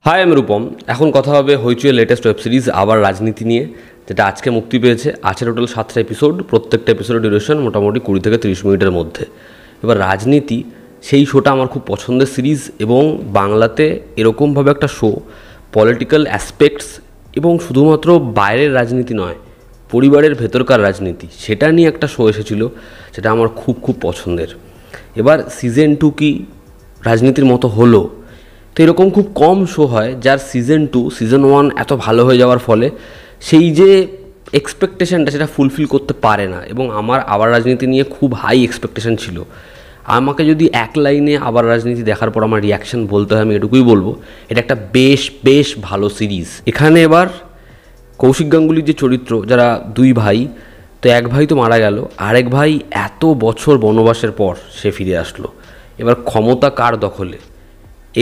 High, আমি রূপম। এখন কথা হবে হইচইয়ের লেটেস্ট ওয়েব সিরিজ আবার রাজনীতি নিয়ে, যেটা আজকে মুক্তি পেয়েছে। আছে টোটাল 7টা এপিসোড, প্রত্যেকটা এপিসোডের ডিউরেশন মোটামুটি 20 থেকে 30 মিনিটের মধ্যে। এবার রাজনীতি সেই শোটা আমার খুব পছন্দের সিরিজ, এবং বাংলাতে এরকমভাবে একটা শো, পলিটিক্যাল অ্যাসপেক্টস এবং শুধুমাত্র বাইরের রাজনীতি নয়, পরিবারের ভেতরকার রাজনীতি, সেটা নিয়ে একটা শো এসেছিলো, যেটা আমার খুব খুব পছন্দের। এবার সিজন 2 কি রাজনীতির মতো হলো? তো এরকম খুব কম শো হয় যার সিজন 2 সিজন 1 এত ভালো হয়ে যাওয়ার ফলে সেই যে এক্সপেকটেশনটা সেটা ফুলফিল করতে পারে না। এবং আমার আবার রাজনীতি নিয়ে খুব হাই এক্সপেকটেশন ছিল। আমাকে যদি এক লাইনে আবার রাজনীতি দেখার পর আমার রিয়াকশন বলতে হয়, আমি এটুকুই বলবো, এটা একটা বেশ ভালো সিরিজ। এখানে এবার কৌশিক গাঙ্গুলির যে চরিত্র, যারা দুই ভাই, তো এক ভাই তো মারা গেল, আরেক ভাই এত বছর বনবাসের পর সে ফিরে আসলো। এবার ক্ষমতা কার দখলে,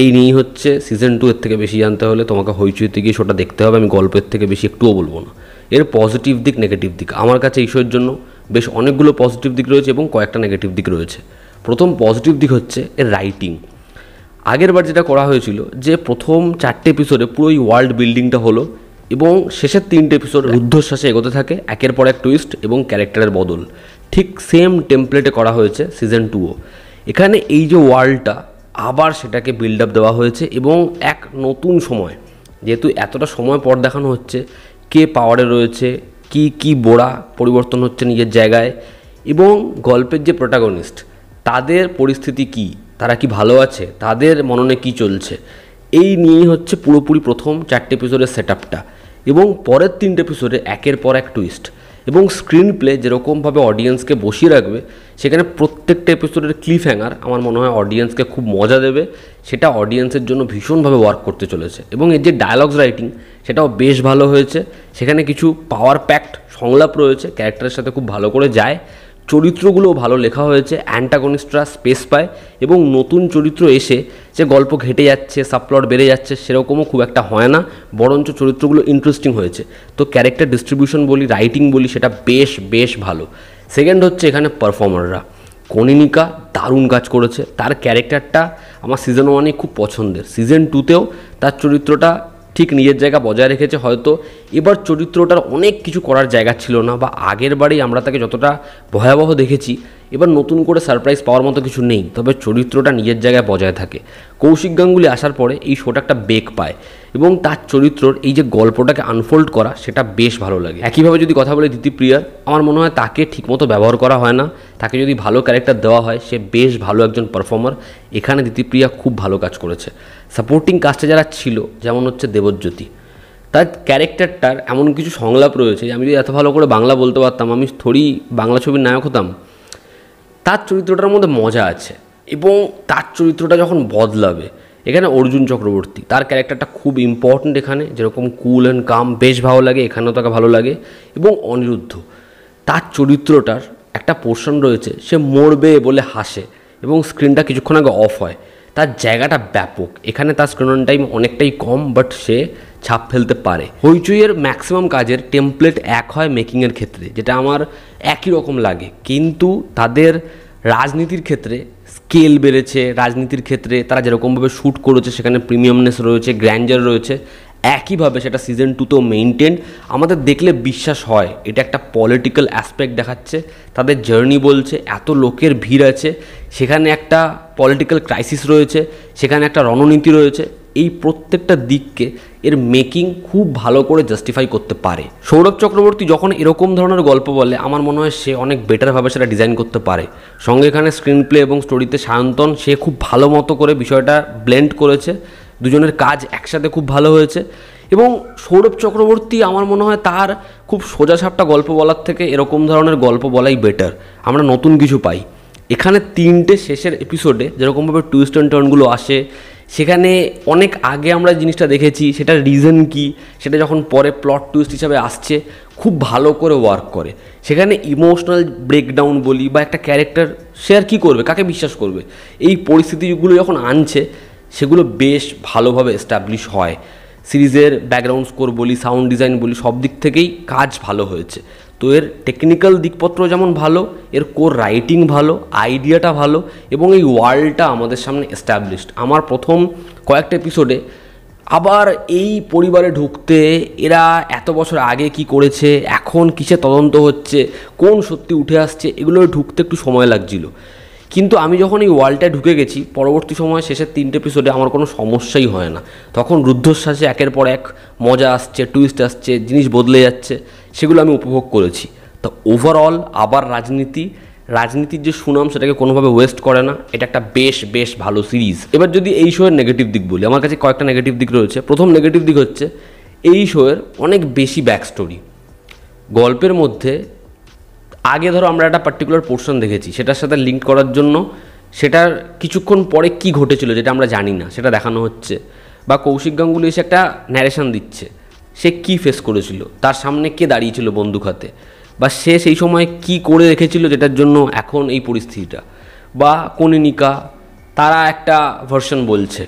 এই নিয়েই হচ্ছে সিজন 2। এর থেকে বেশি জানতে হলে তোমাকে হইচইতে গিয়ে শোটা দেখতে হবে। আমি গল্পের থেকে বেশি একটুও বলবো না। এর পজিটিভ দিক, নেগেটিভ দিক, আমার কাছে এই শোয়ের জন্য বেশ অনেকগুলো পজিটিভ দিক রয়েছে এবং কয়েকটা নেগেটিভ দিক রয়েছে। প্রথম পজিটিভ দিক হচ্ছে এর রাইটিং। আগের বার যেটা করা হয়েছিল, যে প্রথম 4টে এপিসোডে পুরো এই ওয়ার্ল্ড বিল্ডিংটা হলো, এবং শেষের 3টে এপিসোড রুদ্ধশ্বাসে এগোতে থাকে, একের পর এক টুইস্ট এবং ক্যারেক্টারের বদল। ঠিক সেম টেমপ্লেটে করা হয়েছে সিজন 2ও। এখানে এই যে ওয়ার্ল্ডটা, আবার সেটাকে বিল্ড আপ দেওয়া হয়েছে, এবং এক নতুন সময়, যেহেতু এতটা সময় পর দেখানো হচ্ছে, কে পাওয়ারে রয়েছে, কি বোড়া পরিবর্তন হচ্ছে নিজের জায়গায়, এবং গল্পের যে প্রোটাগনিস্ট, তাদের পরিস্থিতি কি, তারা কি ভালো আছে, তাদের মননে কি চলছে, এই নিয়েই হচ্ছে পুরোপুরি প্রথম 4টে এপিসোডের সেট আপটা। এবং পরের 3টে এপিসোডে একের পর এক টুইস্ট এবং স্ক্রিন প্লে যেরকমভাবে অডিয়েন্সকে বসিয়ে রাখবে, সেখানে প্রত্যেকটা এপিসোডের ক্লিফ হ্যাঙ্গার আমার মনে হয় অডিয়েন্সকে খুব মজা দেবে। সেটা অডিয়েন্সের জন্য ভীষণভাবে ওয়ার্ক করতে চলেছে। এবং এর যে ডায়ালগস রাইটিং, সেটাও বেশ ভালো হয়েছে। সেখানে কিছু পাওয়ার প্যাক্ট সংলাপ রয়েছে, ক্যারেক্টারের সাথে খুব ভালো করে যায়। চরিত্রগুলোও ভালো লেখা হয়েছে, অ্যান্টাগনিস্টরা স্পেস পায়, এবং নতুন চরিত্র এসে যে গল্প ঘেটে যাচ্ছে, সাবপ্লট বেড়ে যাচ্ছে, সেরকমও খুব একটা হয় না, বরঞ্চ চরিত্রগুলো ইন্টারেস্টিং হয়েছে। তো ক্যারেক্টার ডিস্ট্রিবিউশন বলি, রাইটিং বলি, সেটা বেশ ভালো। সেকেন্ড হচ্ছে এখানে পারফর্মাররা। কনিনিকা দারুণ কাজ করেছে। তার ক্যারেক্টারটা আমার সিজন 1-এ খুব পছন্দের। সিজন 2তেও তার চরিত্রটা ঠিক নিজের জায়গা বজায় রেখেছে। হয়তো এবার চরিত্রটার অনেক কিছু করার জায়গা ছিল না, বা আগের বারেই আমরা তাকে যতটা ভয়াবহ দেখেছি, এবার নতুন করে সারপ্রাইজ পাওয়ার মতো কিছু নেই, তবে চরিত্রটা নিজের জায়গায় বজায় থাকে। কৌশিক গাঙ্গুলি আসার পরে এই শোটা একটা বেগ পায়, এবং তার চরিত্রর এই যে গল্পটাকে আনফোল্ড করা, সেটা বেশ ভালো লাগে। একইভাবে যদি কথা বলে দিতিপ্রিয়ার, আমার মনে হয় তাকে ঠিকমতো ব্যবহার করা হয় না। তাকে যদি ভালো ক্যারেক্টার দেওয়া হয়, সে বেশ ভালো একজন পারফর্মার। এখানে দিতিপ্রিয়া খুব ভালো কাজ করেছে। সাপোর্টিং কাস্টে যারা ছিল, যেমন হচ্ছে দেবজ্যোতি, তার ক্যারেক্টারটার এমন কিছু সংলাপ রয়েছে, আমি যদি এত ভালো করে বাংলা বলতে পারতাম, আমি থোড়ি বাংলা ছবির নায়ক হতাম। তার চরিত্রটার মধ্যে মজা আছে, এবং তার চরিত্রটা যখন বদলাবে, এখানে অর্জুন চক্রবর্তী, তার ক্যারেক্টারটা খুব ইম্পর্ট্যান্ট এখানে, যেরকম কুল অ্যান্ড কাম বেশ ভালো লাগে, এখানেও তাকে ভালো লাগে। এবং অনিরুদ্ধ, তার চরিত্রটার একটা পোর্শন রয়েছে, সে মরবে বলে হাসে, এবং স্ক্রিনটা কিছুক্ষণ আগে অফ হয়, তার জায়গাটা ব্যাপক। এখানে তার স্ক্রিন অন টাইম অনেকটাই কম, বাট সে ছাপ ফেলতে পারে। হইচইয়ের ম্যাক্সিমাম কাজের টেমপ্লেট এক হয় মেকিংয়ের ক্ষেত্রে, যেটা আমার একই রকম লাগে, কিন্তু তাদের রাজনীতির ক্ষেত্রে স্কেল বেড়েছে। রাজনীতির ক্ষেত্রে তারা যেরকমভাবে শ্যুট করেছে, সেখানে প্রিমিয়ামনেস রয়েছে, গ্র্যান্ডার রয়েছে, একইভাবে সেটা সিজন 2তেও মেইনটেন। আমাদের দেখলে বিশ্বাস হয় এটা একটা পলিটিক্যাল অ্যাসপেক্ট দেখাচ্ছে। তাদের জার্নি বলছে, এত লোকের ভিড় আছে, সেখানে একটা পলিটিক্যাল ক্রাইসিস রয়েছে, সেখানে একটা রণনীতি রয়েছে। এই প্রত্যেকটা দিককে এর মেকিং খুব ভালো করে জাস্টিফাই করতে পারে। সৌরভ চক্রবর্তী যখন এরকম ধরনের গল্প বলে, আমার মনে হয় সে অনেক বেটারভাবে সেটা ডিজাইন করতে পারে। সঙ্গে এখানে স্ক্রিন প্লে এবং স্টোরিতে সায়ন্তন, সে খুব ভালো মতো করে বিষয়টা ব্লেন্ড করেছে। দুজনের কাজ একসাথে খুব ভালো হয়েছে। এবং সৌরভ চক্রবর্তী, আমার মনে হয় তার খুব সোজাসাপটা গল্প বলার থেকে এরকম ধরনের গল্প বলাই বেটার, আমরা নতুন কিছু পাই। এখানে 3টে শেষের এপিসোডে যেরকমভাবে টুইস্ট অ্যান্ড টার্নগুলো আসে, সেখানে অনেক আগে আমরা জিনিসটা দেখেছি, সেটার রিজন কি, সেটা যখন পরে প্লট টুইস্ট হিসাবে আসছে, খুব ভালো করে ওয়ার্ক করে। সেখানে ইমোশনাল ব্রেকডাউন বলি, বা একটা ক্যারেক্টার সে আর কী করবে, কাকে বিশ্বাস করবে, এই পরিস্থিতিগুলো যখন আনছে, সেগুলো বেশ ভালোভাবে এস্টাবলিশ হয়। সিরিজের ব্যাকগ্রাউন্ড স্কোর বলি, সাউন্ড ডিজাইন বলি, সব দিক থেকেই কাজ ভালো হয়েছে। তো এর টেকনিক্যাল দিকপত্র যেমন ভালো, এর কোর রাইটিং ভালো, আইডিয়াটা ভালো, এবং এই ওয়ার্ল্ডটা আমাদের সামনে এস্টাবলিশড। আমার প্রথম কয়েকটা এপিসোডে আবার এই পরিবারে ঢুকতে এরা এত বছর আগে কি করেছে, এখন কিসে তদন্ত হচ্ছে, কোন সত্যি উঠে আসছে, এগুলো ঢুকতে একটু সময় লাগছিল। কিন্তু আমি যখন এই ওয়ার্ল্ডটায় ঢুকে গেছি, পরবর্তী সময় শেষের 3টে এপিসোডে আমার কোনো সমস্যাই হয় না। তখন রুদ্ধশ্বাসে একের পর এক মজা আসছে, টুইস্ট আসছে, জিনিস বদলে যাচ্ছে, সেগুলো আমি উপভোগ করেছি। তো ওভারঅল আবার রাজনীতির যে সুনাম সেটাকে কোনোভাবে ওয়েস্ট করে না। এটা একটা বেশ ভালো সিরিজ। এবার যদি এই শোয়ের নেগেটিভ দিক বলি, আমার কাছে কয়েকটা নেগেটিভ দিক রয়েছে। প্রথম নেগেটিভ দিক হচ্ছে এই শোয়ের অনেক বেশি ব্যাক স্টোরি। গল্পের মধ্যে আগে ধরো আমরা একটা পার্টিকুলার পোর্শন দেখেছি, সেটার সাথে লিঙ্ক করার জন্য সেটার কিছুক্ষণ পরে কি ঘটেছিল যেটা আমরা জানি না সেটা দেখানো হচ্ছে, বা কৌশিক গাঙ্গুলি এসে একটা ন্যারেশন দিচ্ছে, সে কি ফেস করেছিল, তার সামনে কে দাঁড়িয়েছিল বন্দুক হাতে, বা সে সেই সময় কি করে রেখেছিল যেটার জন্য এখন এই পরিস্থিতিটা, বা কনিনিকা তারা একটা ভার্সন বলছে।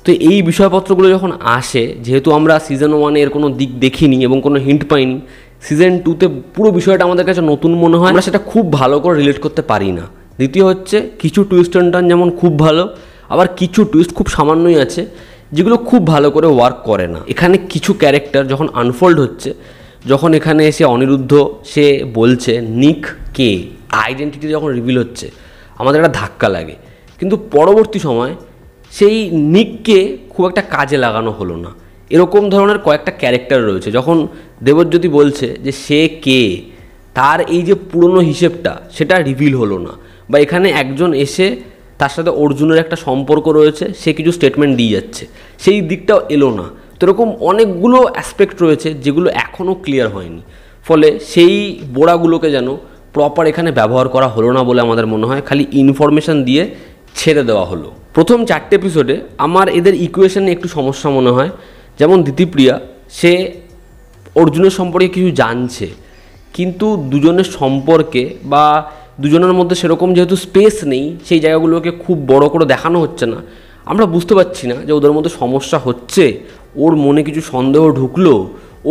তো এই বিষয়পত্রগুলো যখন আসে, যেহেতু আমরা সিজন 1 এর কোনো দিক দেখিনি এবং কোনো হিন্ট পাইনি, সিজন 2তে পুরো বিষয়টা আমাদের কাছে নতুন মনে হয়, আমরা সেটা খুব ভালো করে রিলেট করতে পারি না। দ্বিতীয় হচ্ছে কিছু টুইস্ট অ্যান্ড টার্ন যেমন খুব ভালো, আবার কিছু টুইস্ট খুব সামান্যই আছে যেগুলো খুব ভালো করে ওয়ার্ক করে না। এখানে কিছু ক্যারেক্টার যখন আনফোল্ড হচ্ছে, যখন এখানে এসে অনিরুদ্ধ সে বলছে নিক কে, আইডেন্টিটি যখন রিভিল হচ্ছে, আমাদের একটা ধাক্কা লাগে। কিন্তু পরবর্তী সময় সেই নিককে খুব একটা কাজে লাগানো হলো না। এরকম ধরনের কয়েকটা ক্যারেক্টার রয়েছে। যখন দেবজ্যোতি বলছে যে সে কে, তার এই যে পুরনো হিসেবটা সেটা রিভিল হলো না, বা এখানে একজন এসে তার সাথে অর্জুনের একটা সম্পর্ক রয়েছে, সে কিছু স্টেটমেন্ট দিয়ে যাচ্ছে, সেই দিকটাও এলো না। তো এরকম অনেকগুলো অ্যাসপেক্ট রয়েছে যেগুলো এখনও ক্লিয়ার হয়নি, ফলে সেই বোড়াগুলোকে যেন প্রপার এখানে ব্যবহার করা হলো না বলে আমাদের মনে হয়, খালি ইনফরমেশান দিয়ে ছেড়ে দেওয়া হলো। প্রথম 4টে এপিসোডে আমার এদের ইকুয়েশনে একটু সমস্যা মনে হয়। যেমন দিতিপ্রিয়া, সে অর্জুনের সম্পর্কে কিছু জানছে, কিন্তু দুজনের সম্পর্কে বা দুজনের মধ্যে সেরকম যেহেতু স্পেস নেই, সেই জায়গাগুলোকে খুব বড় করে দেখানো হচ্ছে না। আমরা বুঝতে পারছি না যে ওদের মধ্যে সমস্যা হচ্ছে, ওর মনে কিছু সন্দেহ ঢুকলো,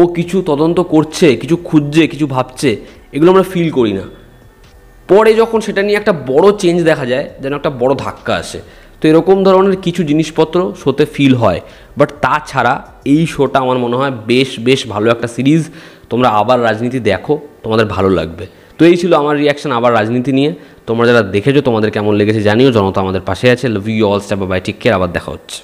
ও কিছু তদন্ত করছে, কিছু খুঁজছে, কিছু ভাবছে, এগুলো আমরা ফিল করি না। পরে যখন সেটা নিয়ে একটা বড় চেঞ্জ দেখা যায়, যেন একটা বড় ধাক্কা আসে। তো এরকম ধরনের কিছু জিনিসপত্র শোতে ফিল হয়, বাট তাছাড়া এই শোটা আমার মনে হয় বেশ ভালো একটা সিরিজ। তোমরা আবার রাজনীতি দেখো, তোমাদের ভালো লাগবে। তো এই ছিল আমার রিয়াকশন আবার রাজনীতি নিয়ে। তোমরা যারা দেখেছো তোমাদের কেমন লেগেছে জানিও। জনতা আমাদের পাশে আছে। Love you all, step by, take care, আবার দেখা হচ্ছে।